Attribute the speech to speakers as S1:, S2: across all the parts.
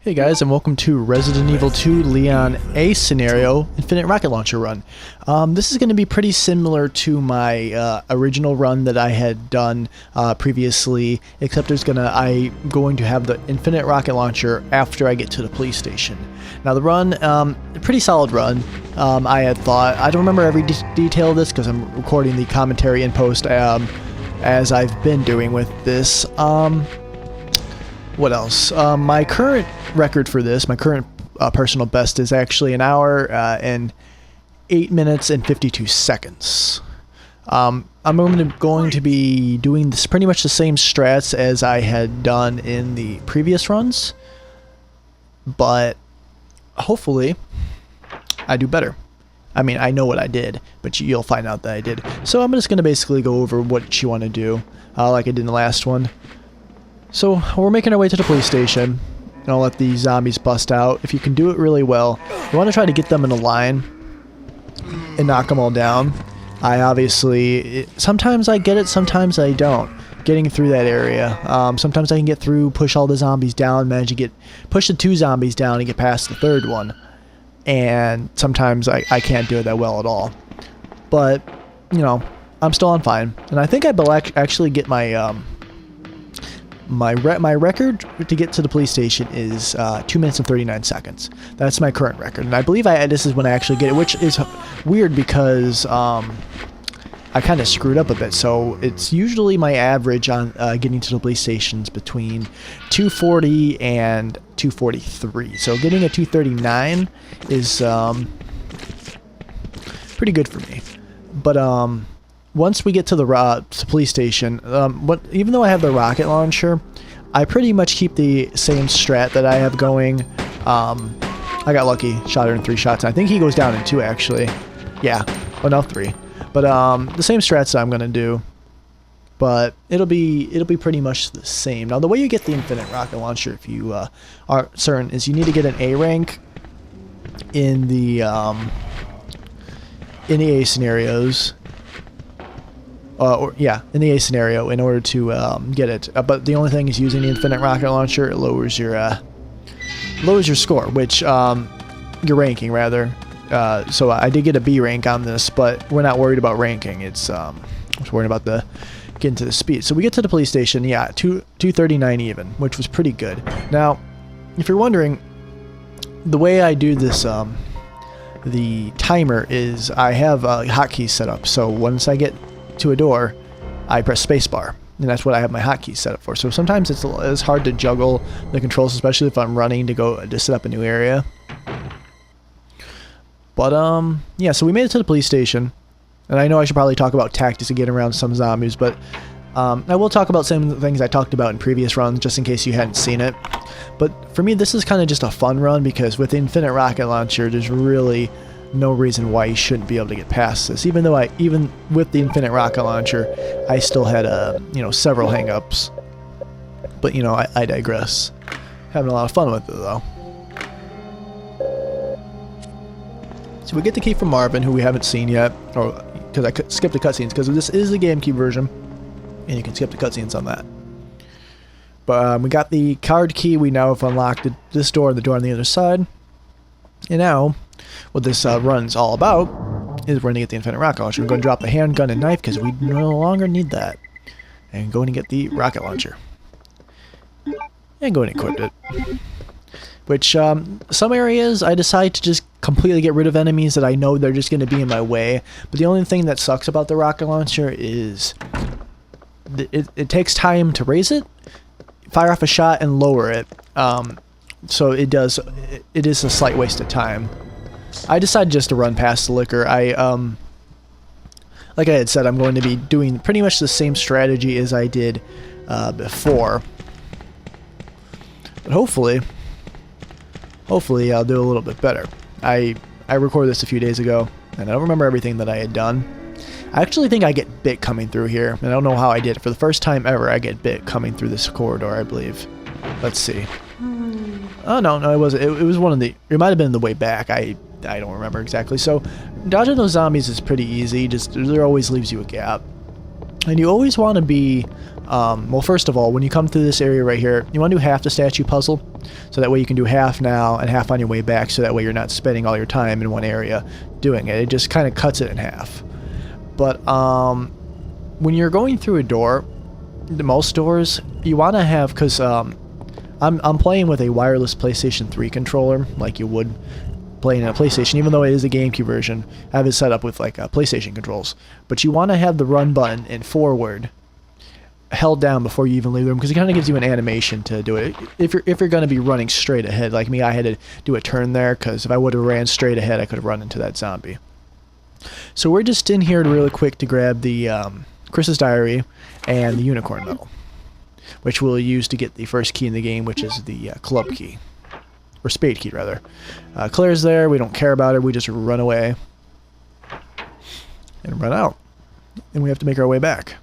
S1: Hey guys, and welcome to Resident Evil 2 Leon A scenario Infinite Rocket Launcher run. This is going to be pretty similar to my original run that I had done previously, except I'm going to have the Infinite Rocket Launcher after I get to the police station. Now the run, a pretty solid run. I had thought, I don't remember every detail of this because I'm recording the commentary in post as I've been doing with this. What else? My current record for this, my current personal best is actually 1 hour and 8 minutes and 52 seconds. I'm going to be doing this pretty much the same strats as I had done in the previous runs, but hopefully I do better. I mean, I know what I did, but you'll find out that I did. So I'm just going to basically go over what you want to do, like I did in the last one. So we're making our way to the police station, and I'll let the zombies bust out. If you can do it really well, you want to try to get them in a line and knock them all down. Sometimes I get it, sometimes I don't. Getting through that area. Sometimes I can get through, push all the zombies down, manage to push the 2 zombies down and get past the 3rd one. And sometimes I can't do it that well at all. But, you know, I'm still on fine. And I think I actually get my... My record to get to the police station is 2 minutes and 39 seconds. That's my current record, and I believe this is when I actually get it, which is weird because I kind of screwed up a bit. So it's usually my average on getting to the police stations between 240 and 243. So getting a 239 is pretty good for me. But once we get to the police station, even though I have the rocket launcher, I pretty much keep the same strat that I have going. I got lucky, shot her in 3 shots. I think he goes down in 2 actually. Yeah, oh no, 3. But the same strats that I'm gonna do, but it'll be pretty much the same. Now the way you get the Infinite Rocket Launcher, if you are certain, is you need to get an A rank in the A scenarios. In the A scenario in order to get it. But the only thing is using the Infinite Rocket Launcher, it lowers your score, which your ranking rather. So I did get a B rank on this, but we're not worried about ranking. It's just worried about getting to the speed. So we get to the police station, yeah, 239 even, which was pretty good. Now, if you're wondering, the way I do this, the timer is I have hotkeys set up. So once I get to a door, I press spacebar, and that's what I have my hotkeys set up for. So sometimes it's hard to juggle the controls, especially if I'm running to set up a new area. But yeah, so we made it to the police station, and I know I should probably talk about tactics to get around some zombies, but I will talk about some of the things I talked about in previous runs, just in case you hadn't seen it. But for me, this is kind of just a fun run, because with the Infinite Rocket Launcher, there's really no reason why you shouldn't be able to get past this. Even though even with the Infinite Rocket Launcher, I still had several hang-ups. But I digress. Having a lot of fun with it though. So we get the key from Marvin, who we haven't seen yet, or because I skipped the cutscenes, because this is the GameCube version, and you can skip the cutscenes on that. But we got the card key. We now have unlocked this door and the door on the other side. And now, what this run's all about is we're going to get the Infinite Rocket Launcher. We're going to drop the handgun and knife because we no longer need that. And go and get the rocket launcher. And go and equip it. Which, some areas I decide to just completely get rid of enemies that I know they're just going to be in my way. But the only thing that sucks about the rocket launcher is it takes time to raise it, fire off a shot, and lower it. So it is a slight waste of time. I decided just to run past the liquor. Like I had said, I'm going to be doing pretty much the same strategy as I did before. But hopefully I'll do a little bit better. I recorded this a few days ago, and I don't remember everything that I had done. I actually think I get bit coming through here, and I don't know how I did it. For the first time ever, I get bit coming through this corridor, I believe. Let's see. Oh, no, it wasn't. It was one of the... It might have been the way back. I don't remember exactly. So, dodging those zombies is pretty easy. Just there always leaves you a gap. And you always want to be, well, first of all, when you come through this area right here, you want to do half the statue puzzle. So that way you can do half now and half on your way back, so that way you're not spending all your time in one area doing it. It just kind of cuts it in half. But when you're going through a door, most doors, you want to have, because I'm playing with a wireless PlayStation 3 controller, like you would playing a PlayStation, even though it is a GameCube version. I have it set up with like PlayStation controls. But you want to have the run button and forward held down before you even leave the room, because it kind of gives you an animation to do it. If you're going to be running straight ahead, like me, I had to do a turn there, because if I would have ran straight ahead, I could have run into that zombie. So we're just in here really quick to grab the Chris's Diary and the Unicorn Medal, which we'll use to get the first key in the game, which is the club key. Or spade key, rather. Claire's there. We don't care about her. We just run away. And run out. And we have to make our way back.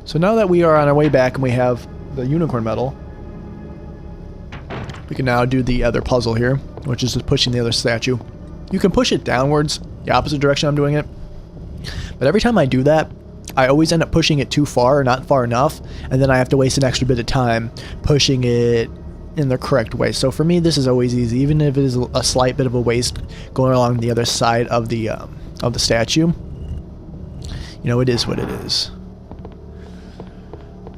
S1: So now that we are on our way back and we have the Unicorn Medal, we can now do the other puzzle here, which is just pushing the other statue. You can push it downwards, the opposite direction I'm doing it. But every time I do that, I always end up pushing it too far or not far enough, and then I have to waste an extra bit of time pushing it in the correct way. So for me, this is always easy, even if it is a slight bit of a waste going along the other side of the statue. You know, it is what it is.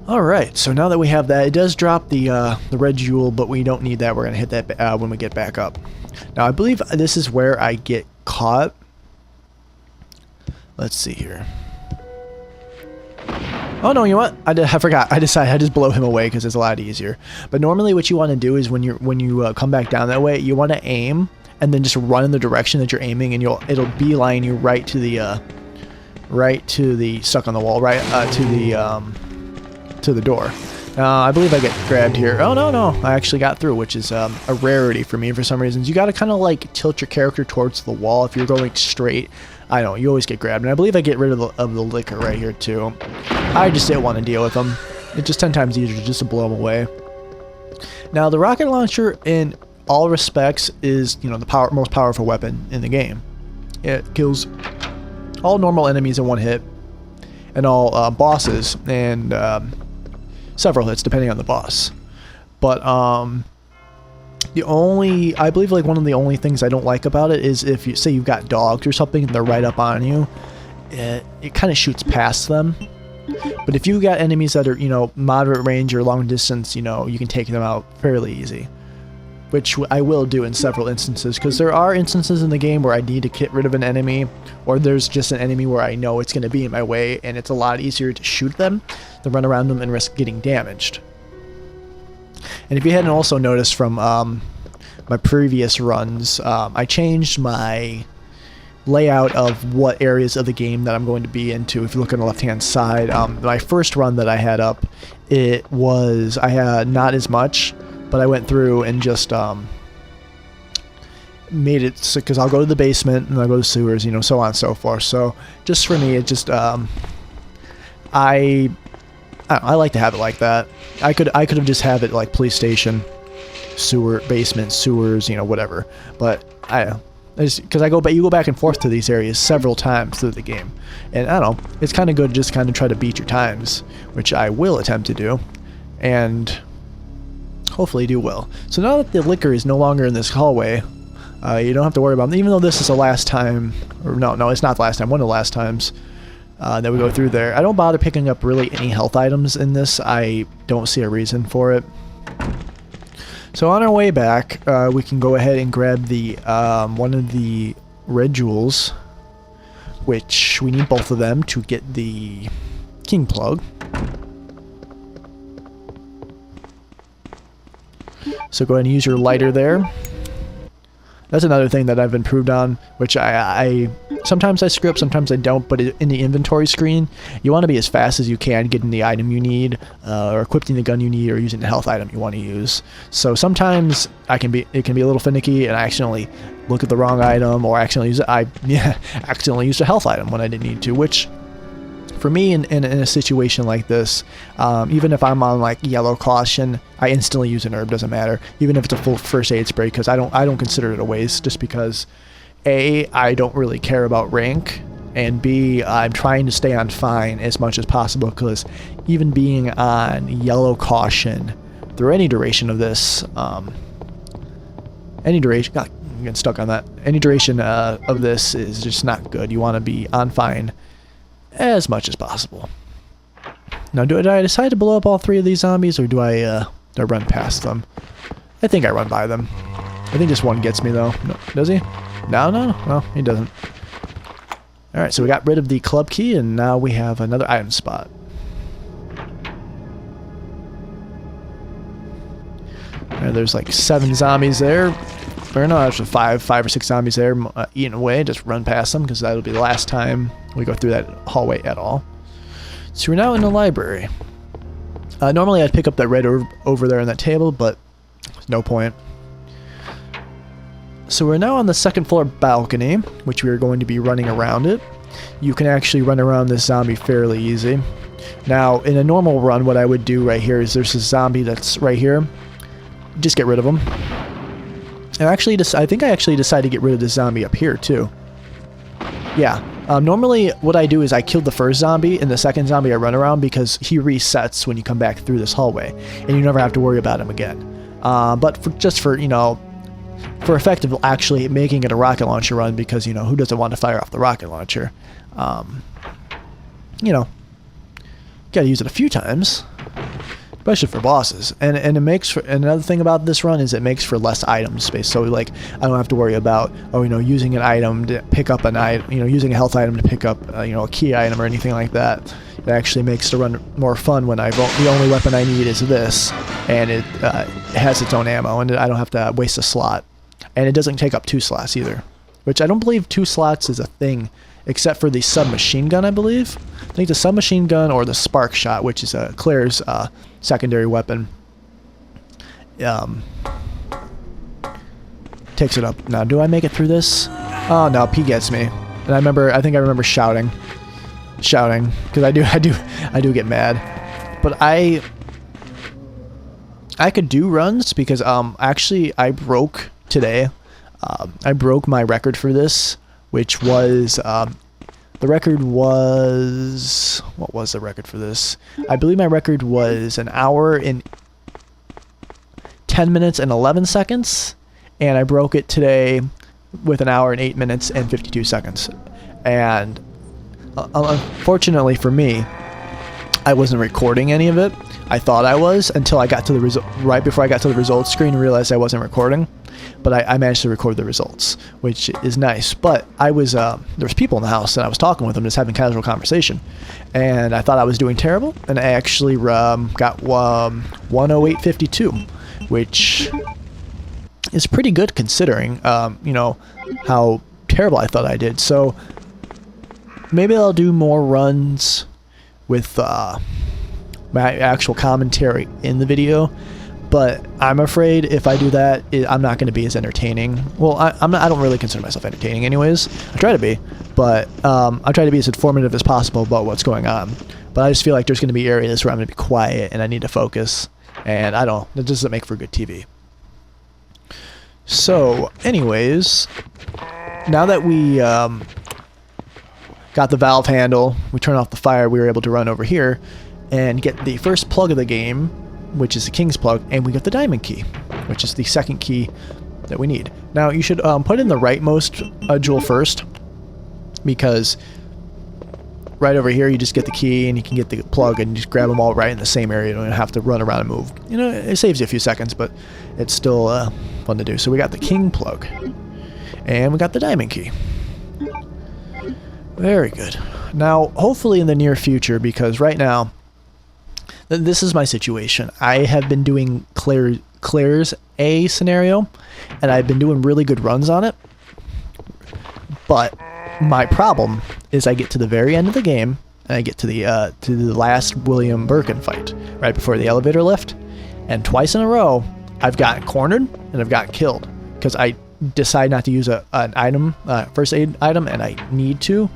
S1: All right, so now that we have that, it does drop the red jewel, but we don't need that. We're gonna hit that when we get back up. Now I believe this is where I get caught. Let's see here. Oh no, you know what? I forgot. I decided I just blow him away because it's a lot easier. But normally, what you want to do is when you come back down that way, you want to aim and then just run in the direction that you're aiming, and it'll beeline you right to the stuck on the wall, right to the door. I believe I get grabbed here. Oh no, I actually got through, which is a rarity for me for some reasons. You got to kind of like tilt your character towards the wall. If you're going straight, I don't know, you always get grabbed. And I believe I get rid of the liquor right here too. I just didn't want to deal with them. It's just 10 times easier just to blow them away. Now the rocket launcher, in all respects, is, you know, the most powerful weapon in the game. It kills all normal enemies in one hit, and all bosses, and several hits depending on the boss. But I believe like one of the only things I don't like about it is if you say you've got dogs or something and they're right up on you, it kind of shoots past them. But if you've got enemies that are, you know, moderate range or long distance, you know, you can take them out fairly easy. Which I will do in several instances, because there are instances in the game where I need to get rid of an enemy, or there's just an enemy where I know it's going to be in my way, and it's a lot easier to shoot them than run around them and risk getting damaged. And if you hadn't also noticed from my previous runs, I changed my layout of what areas of the game that I'm going to be into. If you look on the left-hand side, my first run that I had up, I had not as much, but I went through and just made it so, because I'll go to the basement and I'll go to the sewers, you know, so on and so forth. So just for me, it just I like to have it like that. I could have just have it like police station, sewer, basement, sewers, you know, whatever. But because you go back and forth to these areas several times through the game, and I don't know, it's kind of good to just kind of try to beat your times, which I will attempt to do, and hopefully do well. So now that the liquor is no longer in this hallway, you don't have to worry about them. Even though this is the last time, or no, it's not the last time, one of the last times that we go through there. I don't bother picking up really any health items in this. I don't see a reason for it. So on our way back, we can go ahead and grab the one of the red jewels, which we need both of them to get the king plug. So go ahead and use your lighter there. That's another thing that I've improved on, which I sometimes I screw up, sometimes I don't, but in the inventory screen, you want to be as fast as you can getting the item you need, or equipping the gun you need, or using the health item you want to use. So sometimes it can be a little finicky, and I accidentally look at the wrong item, or accidentally accidentally used a health item when I didn't need to, which for me, in a situation like this, even if I'm on like yellow caution, I instantly use an herb. Doesn't matter, even if it's a full first aid spray, because I don't consider it a waste, just because A, I don't really care about rank, and B, I'm trying to stay on fine as much as possible, because even being on yellow caution through any duration of this, any duration, God, I'm getting stuck on that. Any duration of this is just not good. You want to be on fine as much as possible. Now, do I decide to blow up all 3 of these zombies, or do I run past them? I think I run by them. I think this one gets me, though. No, does he? No, he doesn't. Alright, so we got rid of the club key, and now we have another item spot. And there's like 7 zombies there. Or no, actually 5 or 6 zombies there eating away. Just run past them, because that'll be the last time we go through that hallway at all. So we're now in the library. Normally I'd pick up that red over there on that table, but no point. So we're now on the 2nd floor balcony, which we are going to be running around it. You can actually run around this zombie fairly easy. Now, in a normal run, what I would do right here is there's a zombie that's right here. Just get rid of him. And actually, I think I actually decided to get rid of this zombie up here, too. Yeah. Normally, what I do is I kill the first zombie, and the second zombie I run around, because he resets when you come back through this hallway, and you never have to worry about him again. But just for, you know, for effective actually making it a rocket launcher run, because, you know, who doesn't want to fire off the rocket launcher? You know, gotta use it a few times, especially for bosses. And it makes for, another thing about this run is it makes for less item space. So like, I don't have to worry about, oh, you know, using an item to pick up an item, you know, using a health item to pick up, you know, a key item or anything like that. It actually makes the run more fun when the only weapon I need is this, and it has its own ammo, and I don't have to waste a slot. And it doesn't take up 2 slots either, which I don't believe 2 slots is a thing, except for the submachine gun, I believe. I think the submachine gun or the spark shot, which is Claire's secondary weapon, takes it up. Now, do I make it through this? Oh no, P gets me. And I think I remember shouting, because I do get mad. But I could do runs, because actually I broke today. I broke my record for this, which was the record was, what was the record for this? I believe my record was 1 hour and 10 minutes and 11 seconds, and I broke it today with 1 hour and 8 minutes and 52 seconds. And unfortunately for me, I wasn't recording any of it. I thought I was, until I got to the right before I got to the results screen and realized I wasn't recording. But I managed to record the results, which is nice. But I was there was people in the house, and I was talking with them, just having casual conversation, and I thought I was doing terrible, and I actually got 108.52, which is pretty good considering you know, how terrible I thought I did. So maybe I'll do more runs with my actual commentary in the video. But I'm afraid if I do that, I'm not going to be as entertaining. Well, I don't really consider myself entertaining anyways. I try to be, but I try to be as informative as possible about what's going on. But I just feel like there's going to be areas where I'm going to be quiet and I need to focus. And that doesn't make for good TV. So, anyways, now that we got the valve handle, we turn off the fire, we were able to run over here and get the first plug of the game, which is the king's plug, and we got the diamond key, which is the second key that we need. Now, you should put in the rightmost jewel first, because right over here you just get the key and you can get the plug and just grab them all right in the same area. You don't have to run around and move. You know, it saves you a few seconds, but it's still fun to do. So we got the king plug, and we got the diamond key. Very good. Now, hopefully in the near future, because right now, this is my situation. I have been doing Claire's A scenario, and I've been doing really good runs on it. But my problem is I get to the very end of the game, and I get to the last William Birkin fight, right before the elevator lift, and twice in a row, I've gotten cornered and I've gotten killed because I decide not to use an item, first aid item, and I need to,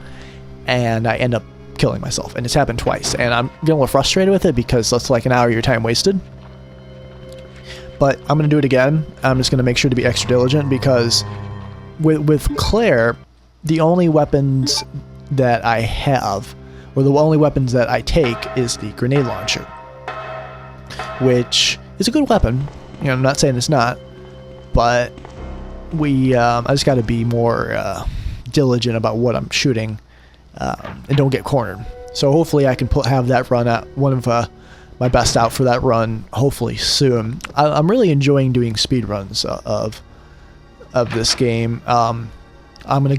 S1: and I end up killing myself. And it's happened twice, and I'm getting a little frustrated with it because that's like 1 hour of your time wasted. But I'm going to do it again. I'm just going to make sure to be extra diligent, because with Claire, the only weapons that I have, or the only weapons that I take, is the grenade launcher, which is a good weapon. You know, I'm not saying it's not, but I just got to be more diligent about what I'm shooting, and don't get cornered. So hopefully I can have that run at one of my best out for that run, hopefully soon. I'm really enjoying doing speed runs of this game. I'm gonna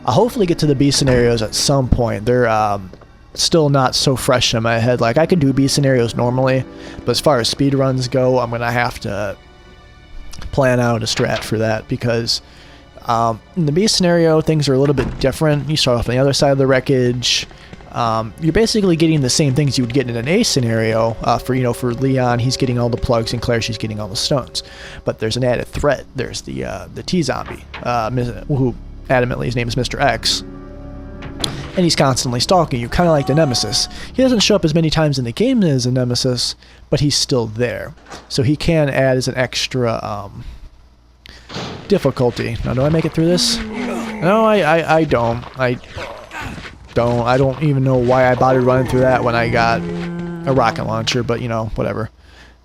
S1: hopefully get to the B scenarios at some point. They're still not so fresh in my head. Like, I could do B scenarios normally, but as far as speed runs go, I'm gonna have to plan out a strat for that, because in the B scenario, things are a little bit different. You start off on the other side of the wreckage. You're basically getting the same things you would get in an A scenario. For Leon, he's getting all the plugs, and Claire, she's getting all the stones. But there's an added threat. There's the T-zombie, who adamantly his name is Mr. X, and he's constantly stalking you, kind of like the Nemesis. He doesn't show up as many times in the game as a Nemesis, but he's still there. So he can add as an extra difficulty. Now, do I make it through this? No, I don't. I don't even know why I bothered running through that when I got a rocket launcher, but you know, whatever.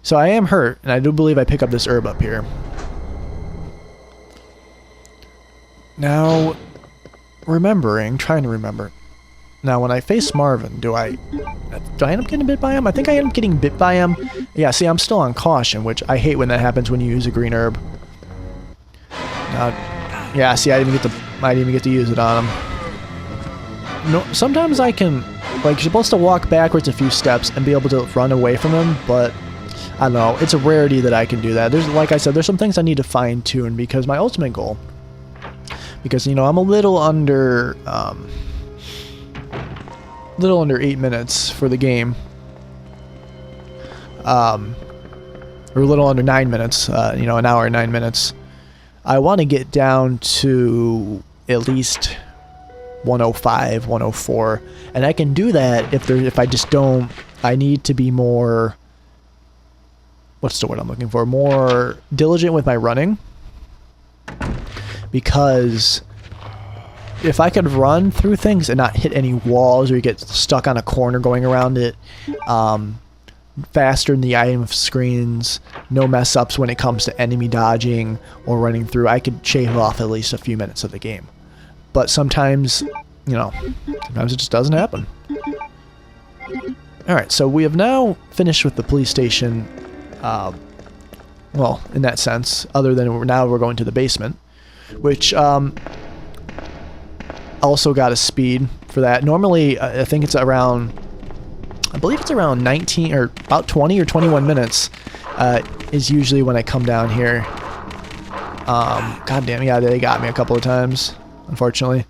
S1: So I am hurt, and I do believe I pick up this herb up here. Now, trying to remember. Now, when I face Marvin, do I end up getting bit by him? I think I end up getting bit by him. Yeah, see, I'm still on caution, which I hate when that happens when you use a green herb. Now, yeah, see, I didn't even get to use it on him. No, sometimes I can, like, you're supposed to walk backwards a few steps and be able to run away from him, but I don't know, it's a rarity that I can do that. Like I said, there's some things I need to fine tune, because my ultimate goal, because, you know, I'm a little under 8 minutes for the game, or a little under 9 minutes, you know, an hour and 9 minutes. I want to get down to at least 105, 104, and I can do that if I just don't. I need to be more, what's the word I'm looking for? More diligent with my running, because if I could run through things and not hit any walls or you get stuck on a corner going around it, faster in the item screens, no mess ups when it comes to enemy dodging or running through, I could shave off at least a few minutes of the game. But sometimes, you know, sometimes it just doesn't happen. Alright, so we have now finished with the police station, well, in that sense, other than now we're going to the basement, which also got a speed for that. Normally, I think it's around, I believe it's around 19, or about 20 or 21 minutes is usually when I come down here. God damn, yeah, they got me a couple of times, unfortunately.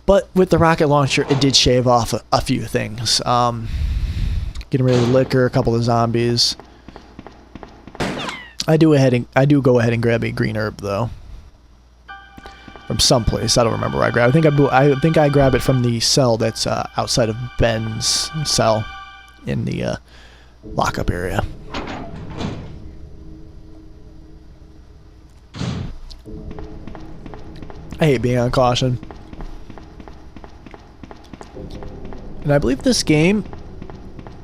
S1: But with the rocket launcher, it did shave off a few things. Getting rid of the liquor, a couple of zombies. I do go ahead and grab a green herb though, from someplace. I don't remember where I grabbed. I think I grab it from the cell that's outside of Ben's cell in the lockup area. I hate being on caution. And I believe this game,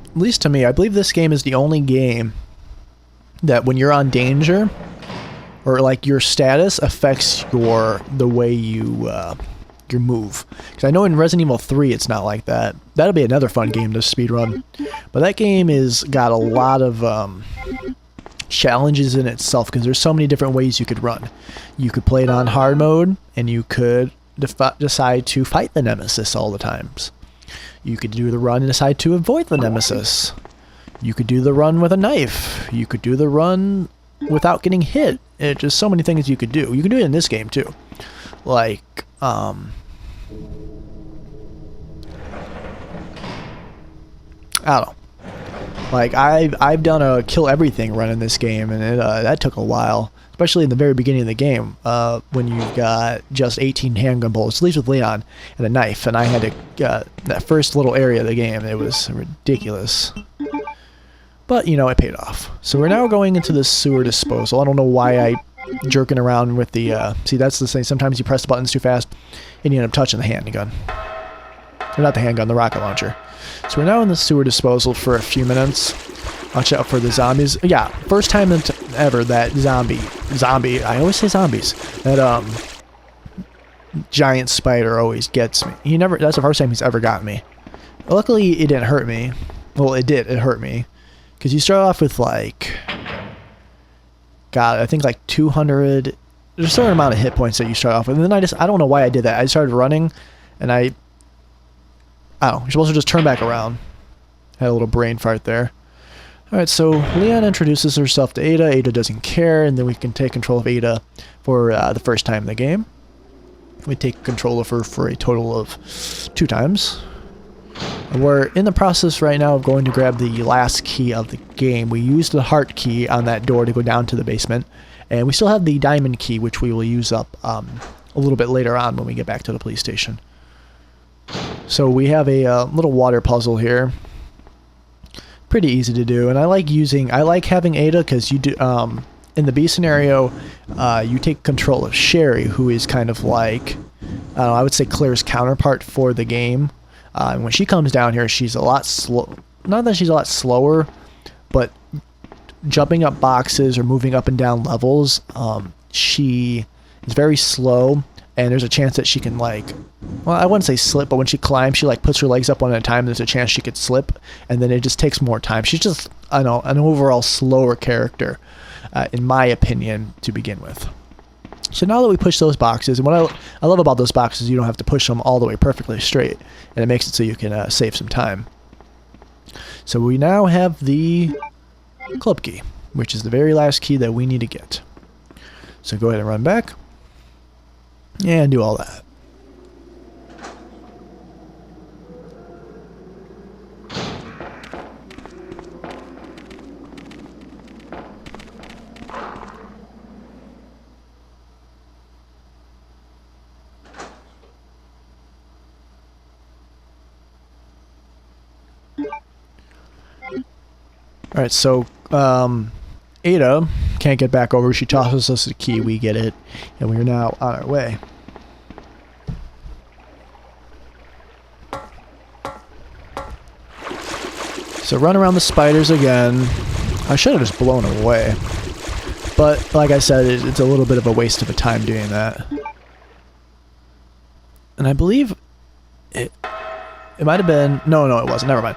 S1: at least to me, I believe this game is the only game that when you're on danger, or like your status affects the way you move. Because I know in Resident Evil 3 it's not like that. That'll be another fun game to speedrun. But that game is got a lot of challenges in itself, because there's so many different ways you could run. You could play it on hard mode, and you could decide to fight the Nemesis all the times. You could do the run and decide to avoid the Nemesis. You could do the run with a knife. You could do the run without getting hit. It's just so many things you could do. You can do it in this game too. Like, I don't know. Like, I've done a kill everything run in this game, and that took a while. Especially in the very beginning of the game, when you've got just 18 handgun bullets, at least with Leon, and a knife. And I had to, that first little area of the game, it was ridiculous. But, you know, it paid off. So we're now going into the sewer disposal. I don't know why I jerking around with the, see, that's the thing. Sometimes you press the buttons too fast and you end up touching the handgun. Or not the handgun, the rocket launcher. So we're now in the sewer disposal for a few minutes. Watch out for the zombies. Yeah, first time ever that zombie, I always say zombies, that giant spider always gets me. That's the first time he's ever got me. Luckily, it didn't hurt me. Well, it hurt me. Because you start off with like, God, I think like 200, there's a certain amount of hit points that you start off with. And then I don't know why I did that. I started running, and I don't know, you're supposed to just turn back around. Had a little brain fart there. Alright, so Leon introduces herself to Ada. Ada doesn't care, and then we can take control of Ada for the first time in the game. We take control of her for a total of 2 times. And we're in the process right now of going to grab the last key of the game. We used the heart key on that door to go down to the basement. And we still have the diamond key, which we will use up a little bit later on when we get back to the police station. So we have a little water puzzle here. Pretty easy to do, and I like having Ada because you do in the B scenario, you take control of Sherry, who is kind of like I would say Claire's counterpart for the game. And when she comes down here, she's a lot slow. Not that she's a lot slower, but jumping up boxes or moving up and down levels, she is very slow. And there's a chance that she can, like, well, I wouldn't say slip, but when she climbs, she, like, puts her legs up one at a time. There's a chance she could slip, and then it just takes more time. She's just, I don't know, an overall slower character, in my opinion, to begin with. So now that we push those boxes, and what I love about those boxes, you don't have to push them all the way perfectly straight, and it makes it so you can save some time. So we now have the club key, which is the very last key that we need to get. So go ahead and run back. Yeah, and do all that. Alright, so Ada can't get back over. She tosses us the key, we get it, and we are now on our way. So run around the spiders again. I should have just blown them away. But like I said, it's a little bit of a waste of a time doing that. And I believe it might have been... No, it wasn't. Never mind.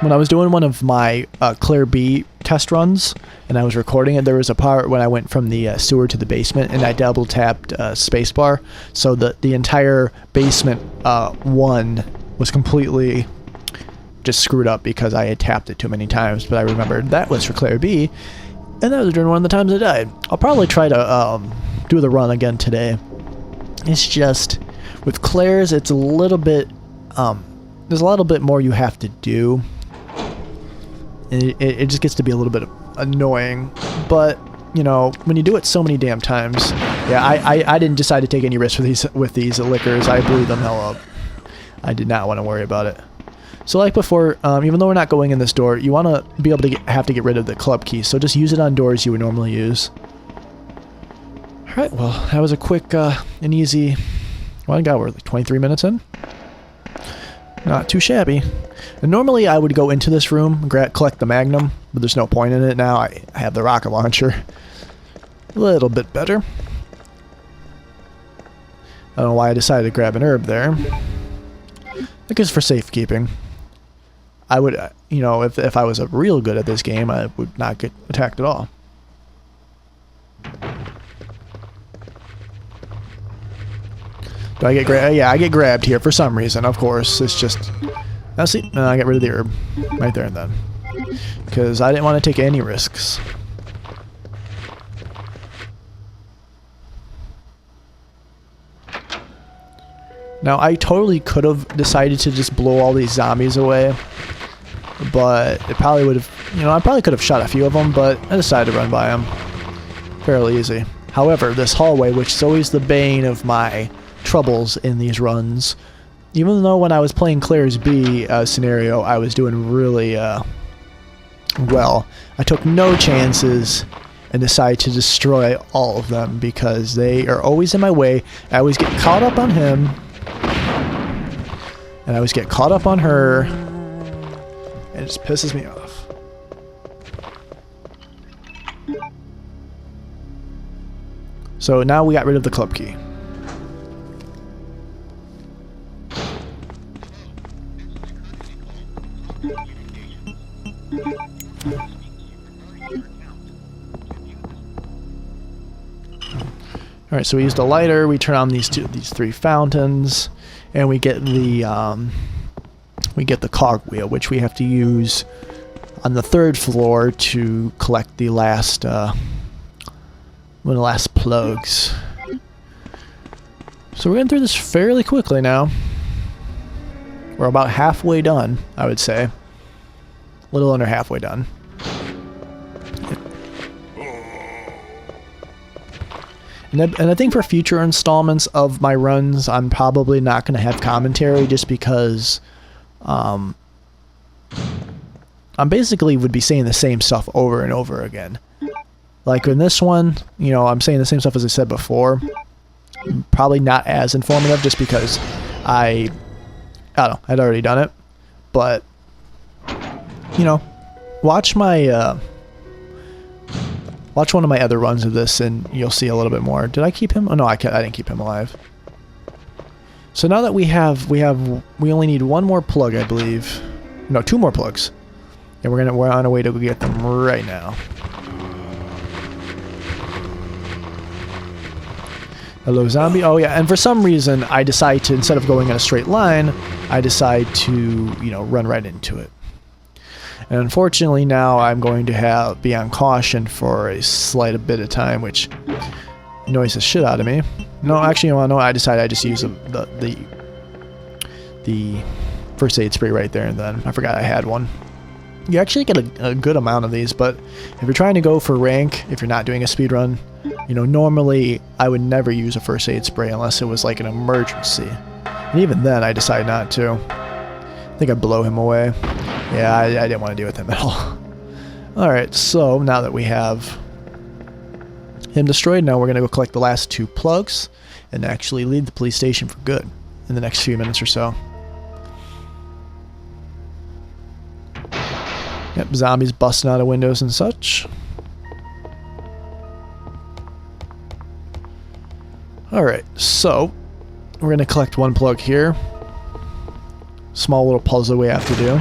S1: When I was doing one of my Claire B test runs, and I was recording it, there was a part when I went from the sewer to the basement, and I double-tapped spacebar. So the entire basement one was completely just screwed up because I had tapped it too many times. But I remembered that was for Claire B, and that was during one of the times I died. I'll probably try to do the run again today. It's just... with Claire's, it's a little bit... there's a little bit more you have to do. It just gets to be a little bit annoying. But, you know, when you do it so many damn times... Yeah, I didn't decide to take any risks with these liquors. I blew them hell up. I did not want to worry about it. So like before, even though we're not going in this door, you want to be able to have to get rid of the club key. So just use it on doors you would normally use. Alright, well, that was a quick and easy... Well, I got we're like 23 minutes in. Not too shabby. And normally I would go into this room and collect the Magnum, but there's no point in it now. I have the rocket launcher. A little bit better. I don't know why I decided to grab an herb there. I guess for safekeeping. I would, you know, if I was real good at this game, I would not get attacked at all. Do I get grabbed? Yeah, I get grabbed here for some reason, of course. It's just... Now see, I get rid of the herb. Right there and then. Because I didn't want to take any risks. Now, I totally could have decided to just blow all these zombies away. But it probably would have... You know, I probably could have shot a few of them, but I decided to run by them. Fairly easy. However, this hallway, which is always the bane of my... troubles in these runs, even though when I was playing Claire's B scenario I was doing really well. I took no chances and decide to destroy all of them because they are always in my way. I always get caught up on him, and I always get caught up on her, and it just pisses me off. So now we got rid of the club key. All right, so we used a lighter. We turn on these three fountains, and we get the cogwheel, which we have to use on the 3rd floor to collect the last one of the last plugs. So we're getting through this fairly quickly now. We're about halfway done, I would say. A little under halfway done. And I think for future installments of my runs, I'm probably not going to have commentary just because I'm basically would be saying the same stuff over and over again. Like in this one, you know, I'm saying the same stuff as I said before. Probably not as informative just because I don't know, I'd already done it. But, you know, watch my... watch one of my other runs of this and you'll see a little bit more. Did I keep him? Oh no, I didn't keep him alive. So now that we only need one more plug, I believe. No, 2 more plugs. And we're on our way to go get them right now. Hello, zombie. Oh yeah, and for some reason I decide to, instead of going in a straight line, I decide to, you know, run right into it. And unfortunately now I'm going to be on caution for a slight bit of time, which annoys the shit out of me. No, actually, you know, I decided I just use the first aid spray right there and then. I forgot I had one. You actually get a good amount of these, but if you're trying to go for rank, if you're not doing a speed run, you know, normally I would never use a first aid spray unless it was like an emergency. And even then I decided not to. I think I'd blow him away. Yeah, I didn't want to deal with him at all. Alright, so now that we have him destroyed, now we're going to go collect the last 2 plugs and actually leave the police station for good in the next few minutes or so. Yep, zombies busting out of windows and such. Alright, so we're going to collect 1 plug here. Small little puzzle we have to do.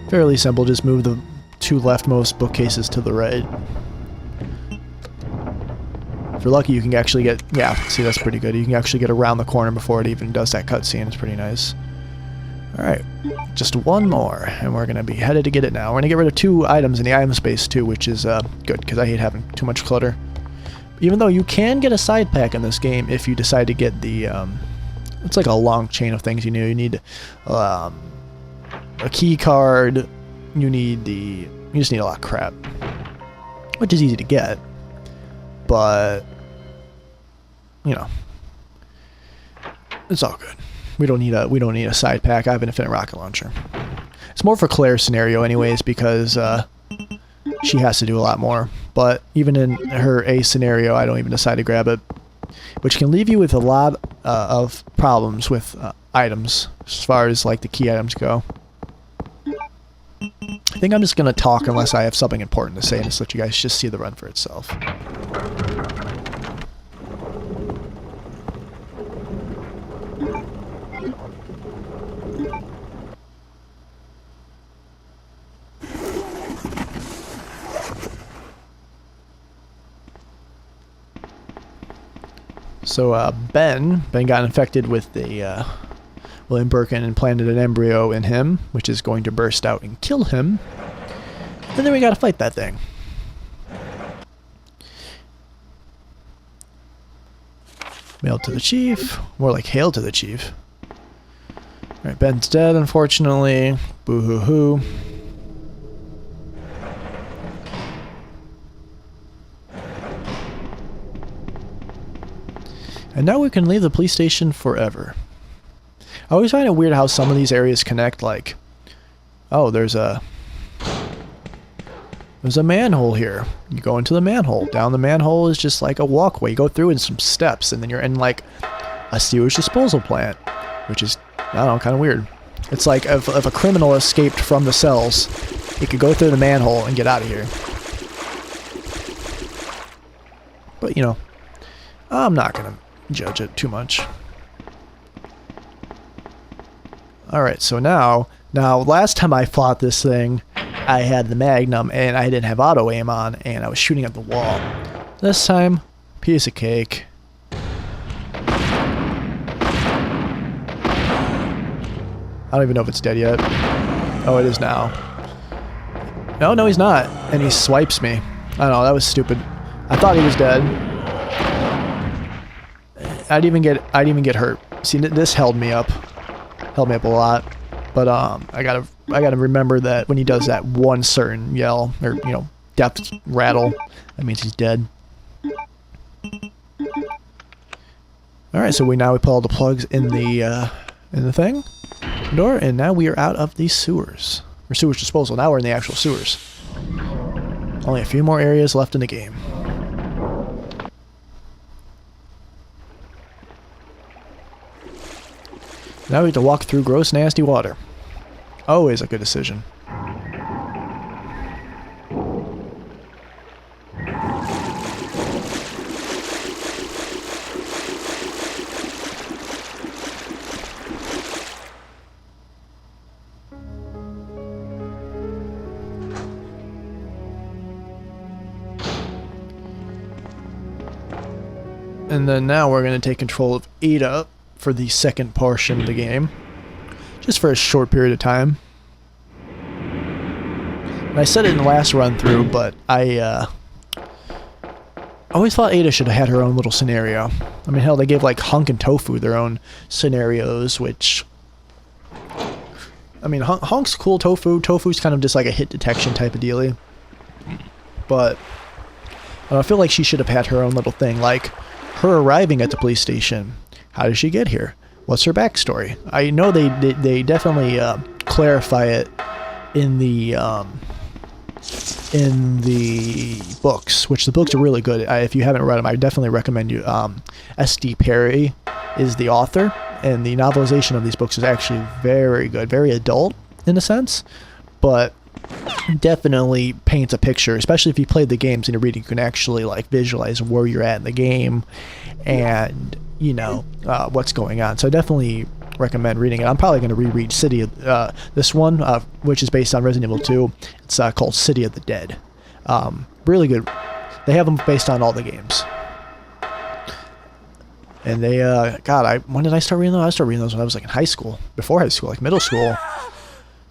S1: Fairly simple, just move the 2 leftmost bookcases to the right. If you're lucky, you can actually get... Yeah, see, that's pretty good. You can actually get around the corner before it even does that cutscene. It's pretty nice. Alright, just 1 more, and we're going to be headed to get it now. We're going to get rid of 2 items in the item space, too, which is good, because I hate having too much clutter. Even though you can get a side pack in this game if you decide to get the... it's like a long chain of things you need. You need a key card. You just need a lot of crap, which is easy to get, but you know, it's all good. We don't need a side pack. I have an infinite rocket launcher. It's more for Claire's scenario, anyways, because she has to do a lot more. But even in her A scenario, I don't even decide to grab it, which can leave you with a lot of problems with items as far as like the key items go. I think I'm just going to talk unless I have something important to say and just let you guys just see the run for itself. So Ben got infected with the William Birkin and planted an embryo in him, which is going to burst out and kill him. And then we gotta fight that thing. Mail to the chief. More like hail to the chief. Alright, Ben's dead, unfortunately. Boo-hoo-hoo. And now we can leave the police station forever. I always find it weird how some of these areas connect, like, oh, there's a manhole here. You go into the manhole. Down the manhole is just like a walkway. You go through in some steps, and then you're in like a sewage disposal plant, which is, I don't know, kind of weird. It's like if a criminal escaped from the cells, he could go through the manhole and get out of here. But, you know, I'm not going to judge it too much. Alright, so now last time I fought this thing, I had the Magnum and I didn't have auto aim on and I was shooting at the wall. This time, piece of cake. I don't even know if it's dead yet. Oh, it is now. No, he's not. And he swipes me. I don't know, that was stupid. I thought he was dead. I didn't even get hurt. See, this held me up. Held me up a lot. But I gotta remember that when he does that one certain yell, or, you know, death rattle, that means he's dead. Alright, so we put all the plugs in the thing. Door, and now we are out of these sewers. Or sewage disposal. Now we're in the actual sewers. Only a few more areas left in the game. Now we have to walk through gross, nasty water. Always a good decision. And then now we're going to take control of Ada for the second portion of the game. Just for a short period of time. And I said it in the last run through, but I always thought Ada should have had her own little scenario. I mean, hell, they gave like Hunk and Tofu their own scenarios, which... I mean, Hunk's cool, Tofu's kind of just like a hit detection type of dealie. But I feel like she should have had her own little thing, like her arriving at the police station. How did she get here? What's her backstory? I know they definitely clarify it in the books, which the books are really good. If you haven't read them, I definitely recommend you. S.D. Perry is the author, and the novelization of these books is actually very good, very adult in a sense, but definitely paints a picture, especially if you played the games and you're reading, you can actually like visualize where you're at in the game and, you know, what's going on. So I definitely recommend reading it. I'm probably going to reread City of this one, which is based on Resident Evil 2. It's called City of the Dead. Really good. They have them based on all the games. And they, when did I start reading those? I started reading those when I was like in high school, before high school, like middle school.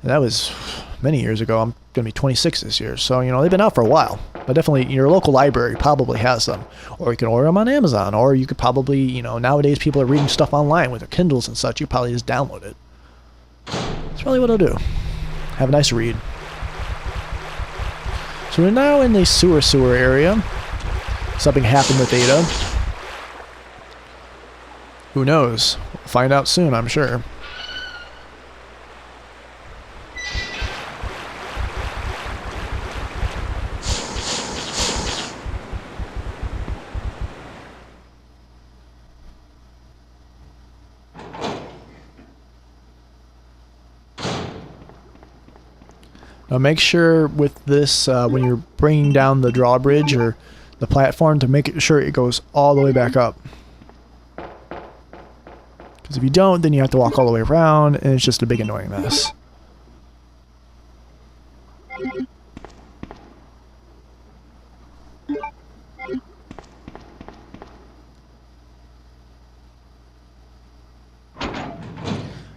S1: And that was many years ago. I'm going to be 26 this year. So, you know, they've been out for a while. But definitely your local library probably has them. Or you can order them on Amazon. Or you could probably, you know, nowadays people are reading stuff online with their Kindles and such. You probably just download it. That's probably what I'll do. Have a nice read. So we're now in the sewer area. Something happened with Ada. Who knows? We'll find out soon, I'm sure. Now make sure with this, when you're bringing down the drawbridge or the platform, to make sure it goes all the way back up. Because if you don't, then you have to walk all the way around, and it's just a big annoying mess.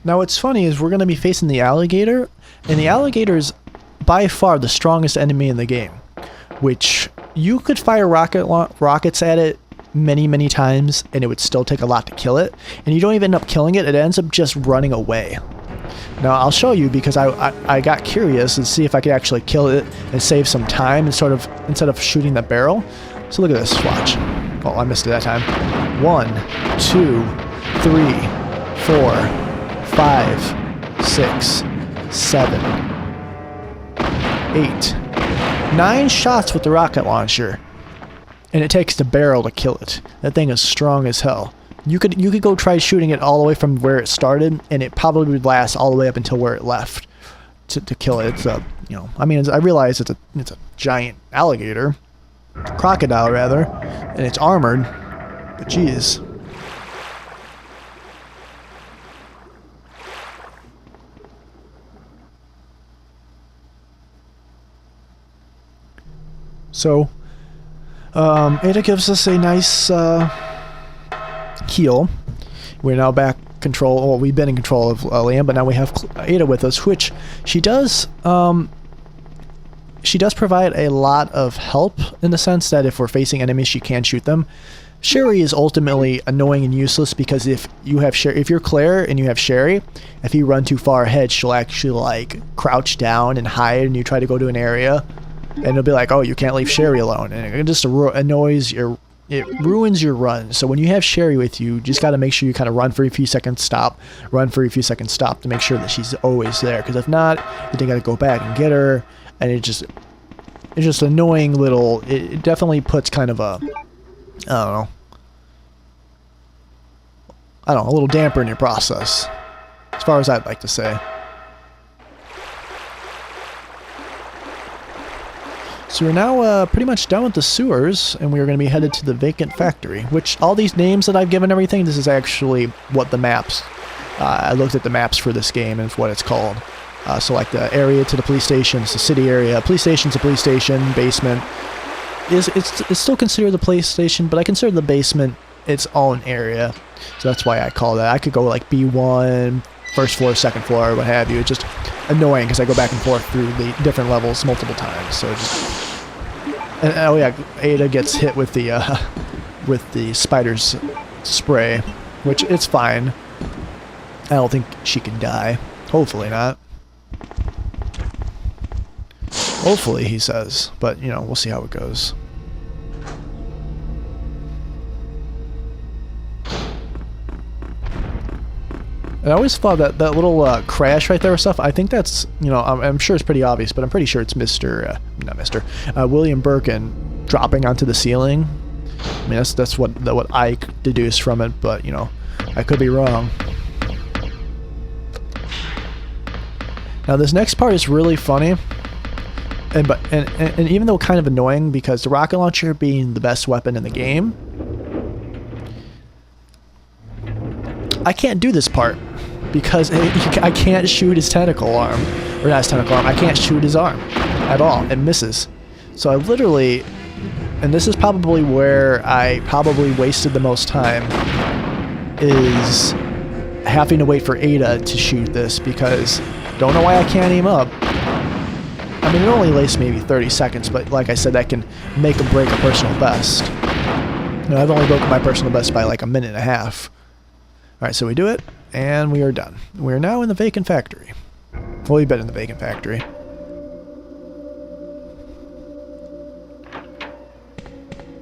S1: Now what's funny is we're going to be facing the alligator, and the alligator is by far the strongest enemy in the game, which you could fire rockets at it many times and it would still take a lot to kill it, and you don't even end up killing it. It ends up just running away. Now I'll show you, because I got curious and see if I could actually kill it and save some time and instead of shooting the barrel. So look at this, watch. Oh, I missed it that time. 1, 2, 3, 4, 5, 6, 7, 8, 9 shots with the rocket launcher. And it takes the barrel to kill it. That thing is strong as hell. You could go try shooting it all the way from where it started, and it probably would last all the way up until where it left to kill it. It's a, you know, I mean, I realize it's a giant alligator, crocodile rather, and it's armored, but geez. So, Ada gives us a nice heal. We're now back control. Well, we've been in control of Liam, but now we have Ada with us, which she does. She does provide a lot of help in the sense that if we're facing enemies, she can shoot them. Sherry is ultimately annoying and useless because if you're Claire and you have Sherry, if you run too far ahead, she'll actually like crouch down and hide, and you try to go to an area, and it'll be like, oh, you can't leave Sherry alone, and it just annoys your. It ruins your run. So when you have Sherry with you, just got to make sure you kind of run for a few seconds, stop, run for a few seconds, stop to make sure that she's always there. Because if not, then you got to go back and get her, and it's just annoying little. It definitely puts kind of a, I don't know, a little damper in your process, as far as I'd like to say. So we're now pretty much done with the sewers, and we are going to be headed to the vacant factory, which all these names that I've given everything, this is actually what the maps, I looked at the maps for this game and it's what it's called. So like the area to the police station, it's the city area, police station's a police station, basement. It's still considered the police station, but I consider the basement its own area. So that's why I call that. I could go like B1, first floor, second floor, what have you. It's just annoying because I go back and forth through the different levels multiple times. So just... And, oh yeah, Ada gets hit with the spider's spray, which it's fine. I don't think she can die. Hopefully not. Hopefully, he says. But, you know, we'll see how it goes. I always thought that little crash right there or stuff, I think that's, you know, I'm sure it's pretty obvious, but I'm pretty sure it's William Birkin dropping onto the ceiling. I mean, that's what I deduced from it, but, you know, I could be wrong. Now, this next part is really funny, and even though kind of annoying, because the rocket launcher being the best weapon in the game, I can't do this part because I can't shoot his tentacle arm, or not his tentacle arm. I can't shoot his arm at all. It misses. So I literally, and this is probably where I probably wasted the most time, is having to wait for Ada to shoot this because don't know why I can't aim up. I mean, it only lasts maybe 30 seconds, but like I said, that can make or break a personal best. You know, I've only broken my personal best by like a minute and a half. Alright, so we do it, and we are done. We are now in the vacant factory. Well, we've been in the vacant factory.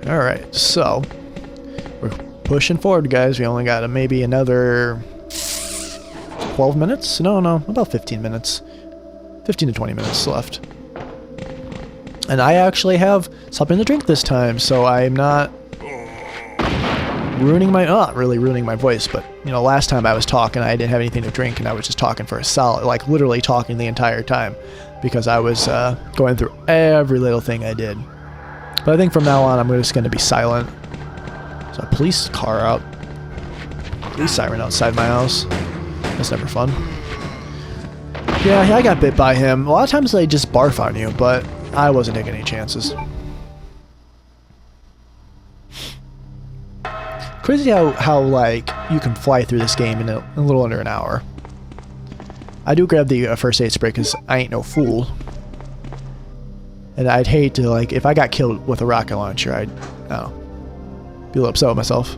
S1: Alright, so we're pushing forward, guys. We only got maybe another 12 minutes? No, about 15 minutes. 15 to 20 minutes left. And I actually have something to drink this time, so I'm not not really ruining my voice, but, you know, last time I was talking, I didn't have anything to drink, and I was just talking for a solid, like, literally talking the entire time, because I was going through every little thing I did. But I think from now on, I'm just going to be silent. There's a police car out. Police siren outside my house. That's never fun. Yeah, I got bit by him. A lot of times they just barf on you, but I wasn't taking any chances. Crazy how like you can fly through this game in a little under an hour. I do grab the first aid spray because I ain't no fool. And I'd hate to, like, if I got killed with a rocket launcher, I'd, I don't know, be a little upset with myself.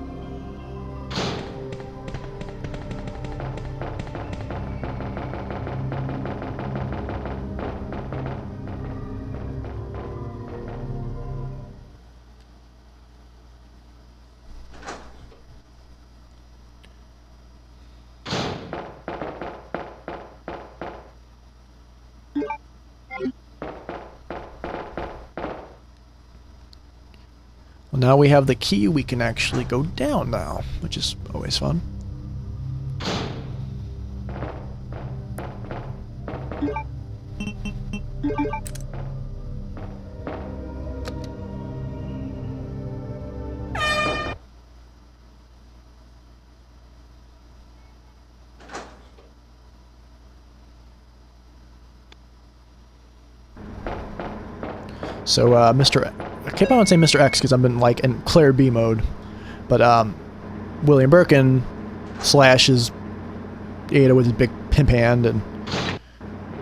S1: Well, now we have the key, we can actually go down now, which is always fun. So, I keep on saying Mr. X because I've been like in Claire B mode, but William Birkin slashes Ada with his big pimp hand, and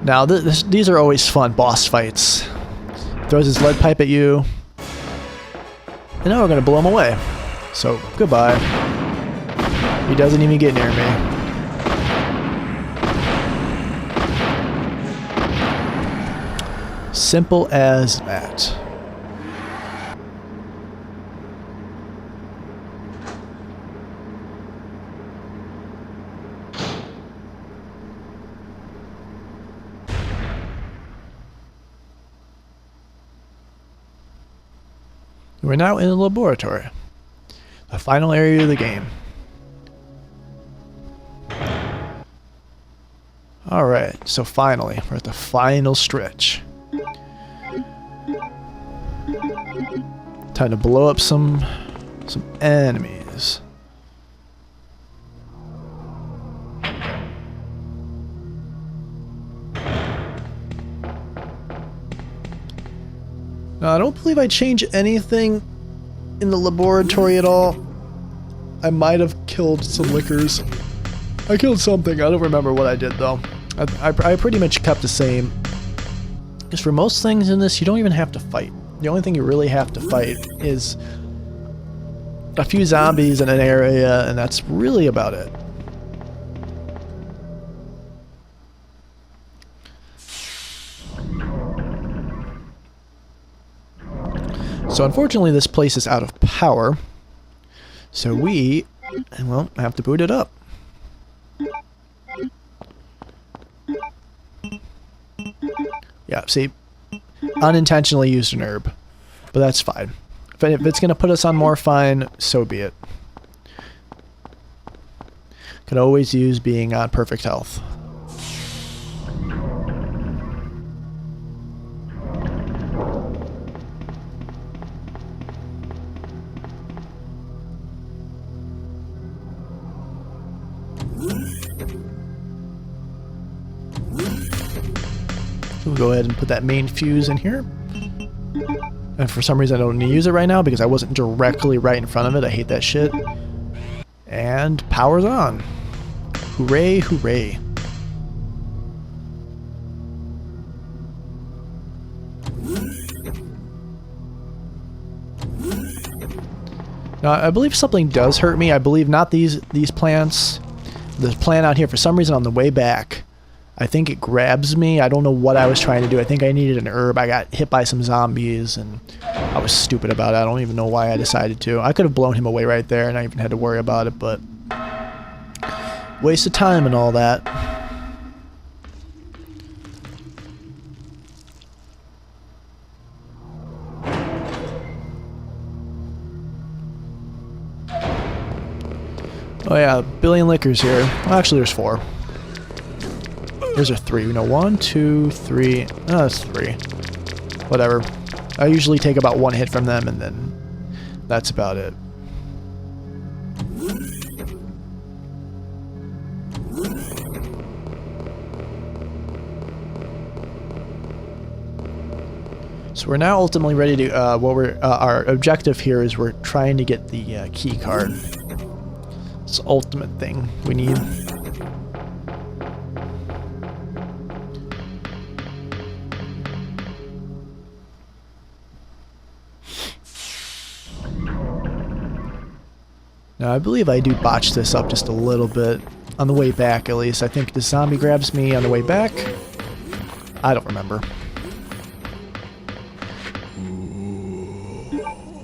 S1: now these are always fun boss fights. Throws his lead pipe at you, and now we're gonna blow him away. So goodbye. He doesn't even get near me. Simple as that. We're now in the laboratory, the final area of the game. Alright, so finally, we're at the final stretch. Time to blow up some enemies. Now, I don't believe I changed anything in the laboratory at all. I might have killed some lickers. I killed something. I don't remember what I did though. I pretty much kept the same. Because for most things in this, you don't even have to fight. The only thing you really have to fight is a few zombies in an area, and that's really about it. So unfortunately this place is out of power, so we, well, have to boot it up. Yeah, see, unintentionally used an herb, but that's fine. If it's going to put us on morphine, so be it. Could always use being on perfect health. We'll go ahead and put that main fuse in here. And for some reason I don't need to use it right now because I wasn't directly right in front of it. I hate that shit. And power's on. Hooray, hooray. Now, I believe something does hurt me. I believe not these plants. This plant out here, for some reason on the way back, I think it grabs me. I don't know what I was trying to do. I think I needed an herb. I got hit by some zombies, and I was stupid about it. I don't even know why I decided to. I could have blown him away right there, and I even had to worry about it, but waste of time and all that. Oh yeah, a billion liquors here. Well, actually there's 4. There's a 3. You know, 1, 2, 3. Oh, that's 3. Whatever. I usually take about 1 hit from them, and then that's about it. So we're now ultimately ready to. Our objective here is we're trying to get the key card. It's the ultimate thing we need. Now, I believe I do botch this up just a little bit. On the way back, at least. I think the zombie grabs me on the way back. I don't remember.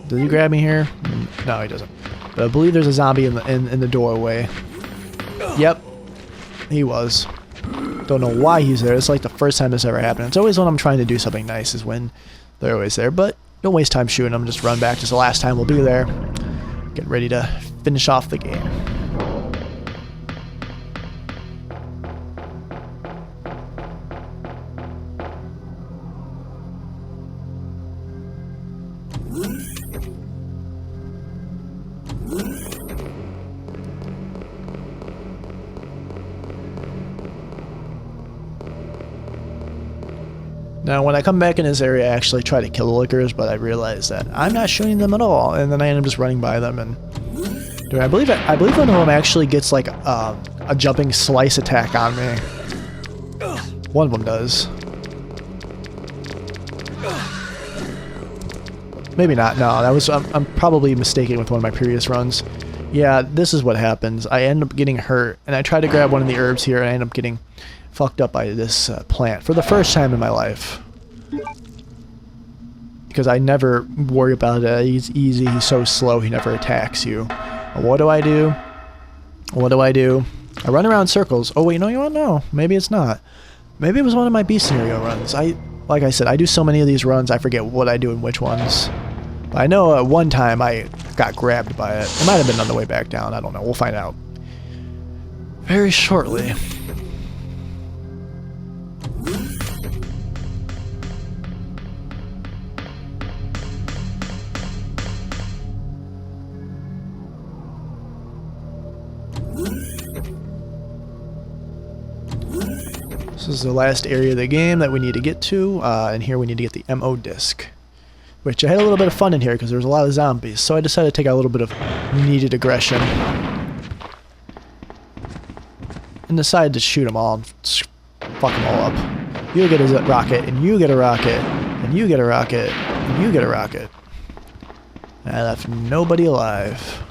S1: Does he grab me here? No, he doesn't. But I believe there's a zombie in the doorway. Yep. He was. Don't know why he's there. It's like the first time this ever happened. It's always when I'm trying to do something nice is when they're always there. But Don't waste time shooting them, just run back. Just the last time we'll be there. Get ready to finish off the game. Now, when I come back in this area, I actually try to kill the lickers, but I realize that I'm not shooting them at all, and then I end up just running by them. And dude, I believe one of them actually gets like a jumping slice attack on me. One of them does. Maybe not. No, that was I'm probably mistaken with one of my previous runs. Yeah, this is what happens. I end up getting hurt, and I try to grab one of the herbs here, and I end up getting fucked up by this plant for the first time in my life. Because I never worry about it. He's easy, he's so slow, he never attacks you. What do I do? What do I do? I run around circles. Oh wait, no, you want to know? Maybe it's not. Maybe it was one of my B scenario runs. Like I said, I do so many of these runs, I forget what I do and which ones. But I know at one time I got grabbed by it. It might have been on the way back down, I don't know. We'll find out very shortly. This is the last area of the game that we need to get to, and here we need to get the MO disc. Which I had a little bit of fun in here because there was a lot of zombies, so I decided to take out a little bit of needed aggression. And decided to shoot them all and fuck them all up. You get a rocket, and you get a rocket, and you get a rocket, and you get a rocket. And I left nobody alive.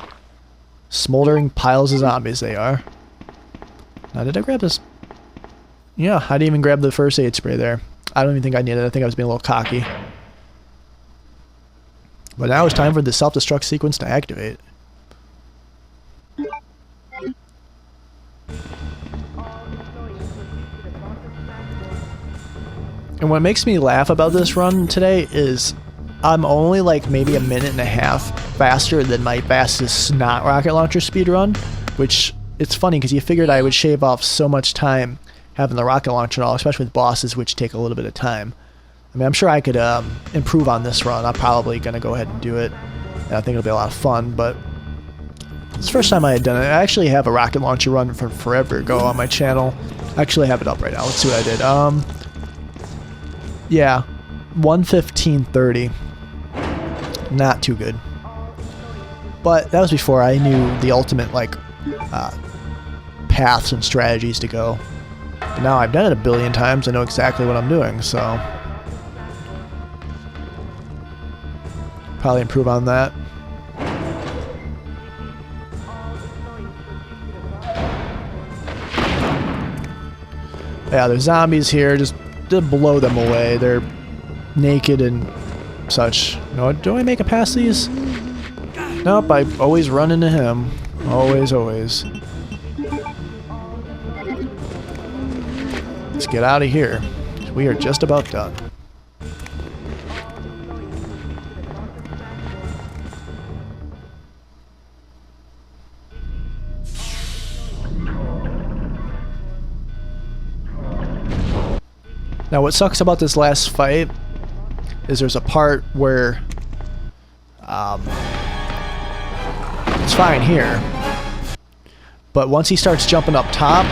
S1: Smoldering piles of zombies they are. Now did I grab this? Yeah, I didn't even grab the first aid spray there. I don't even think I needed it. I think I was being a little cocky. But now it's time for the self-destruct sequence to activate. And what makes me laugh about this run today is I'm only like maybe a minute and a half faster than my fastest not rocket launcher speed run, which it's funny because you figured I would shave off so much time having the rocket launcher and all, especially with bosses which take a little bit of time. I mean, I'm sure I could improve on this run. I'm probably going to go ahead and do it. And I think it'll be a lot of fun, but it's the first time I had done it. I actually have a rocket launcher run from forever ago on my channel. I actually have it up right now. Let's see what I did. Yeah, 1:15:30. Not too good. But that was before I knew the ultimate, like, paths and strategies to go. But now I've done it a billion times. I know exactly what I'm doing, so probably improve on that. Yeah, there's zombies here. Just blow them away. They're naked and such. No, do I make it past these? Nope, I always run into him. Always, always. Let's get out of here. We are just about done. Now what sucks about this last fight is there's a part where it's fine here, but once he starts jumping up top,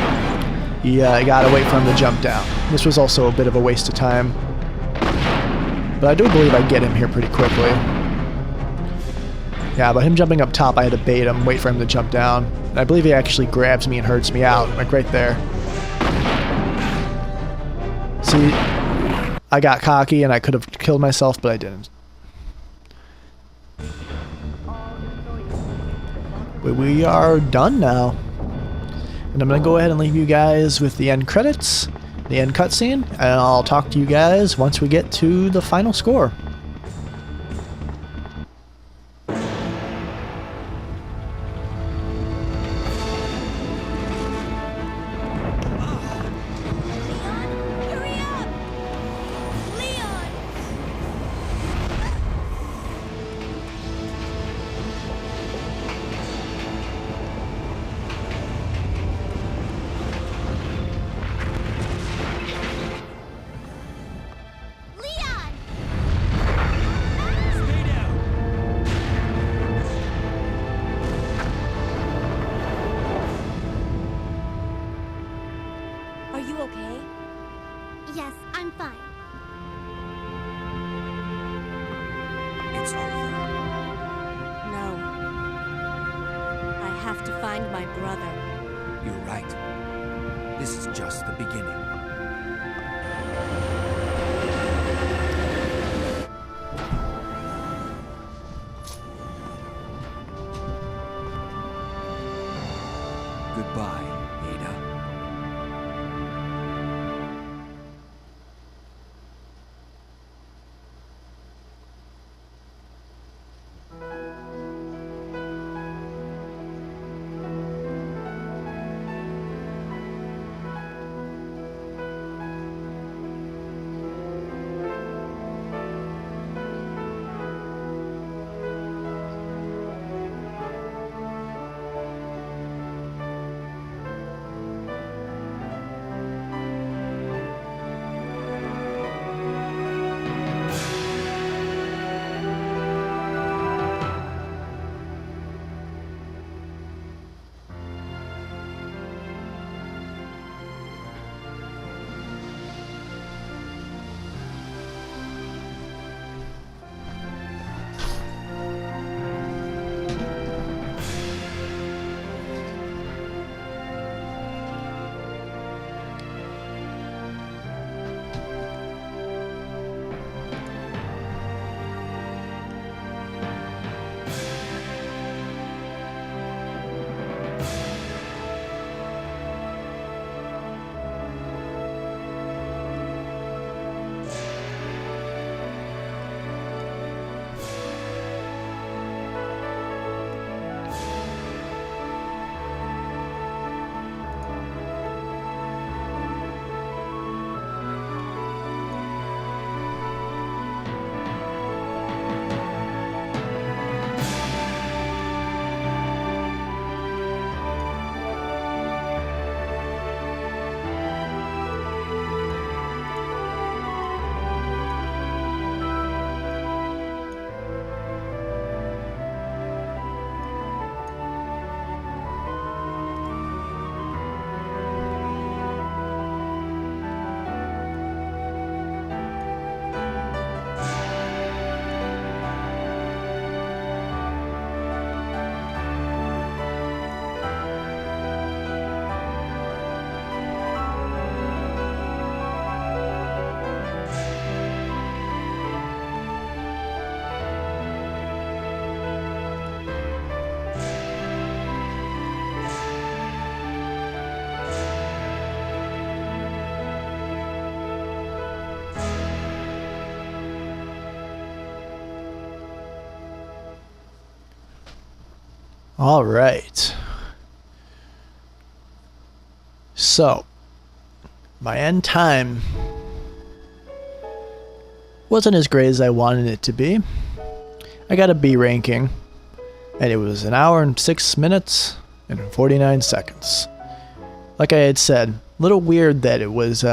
S1: you gotta wait for him to jump down. This was also a bit of a waste of time, but I do believe I get him here pretty quickly. Yeah, but him jumping up top, I had to bait him, wait for him to jump down, and I believe he actually grabs me and hurts me out, like right there. See, I got cocky and I could have killed myself, but I didn't. But we are done now. And I'm going to go ahead and leave you guys with the end credits, the end cutscene, and I'll talk to you guys once we get to the final score.
S2: it's over.
S3: No. I have to find my brother.
S2: You're right. This is just the beginning. Goodbye, Ada.
S1: All right. So, my end time wasn't as great as I wanted it to be. I got a B ranking, and it was 1 hour and 6 minutes and 49 seconds. Like I had said, a little weird that it was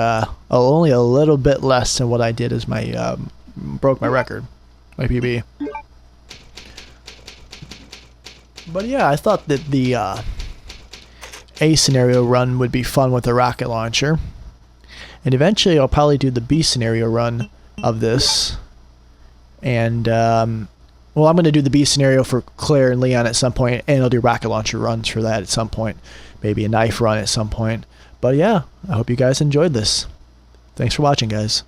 S1: only a little bit less than what I did as my broke my record, my PB. But yeah, I thought that the A scenario run would be fun with a rocket launcher. And eventually I'll probably do the B scenario run of this. And, well, I'm going to do the B scenario for Claire and Leon at some point, and I'll do rocket launcher runs for that at some point. Maybe a knife run at some point. But yeah, I hope you guys enjoyed this. Thanks for watching, guys.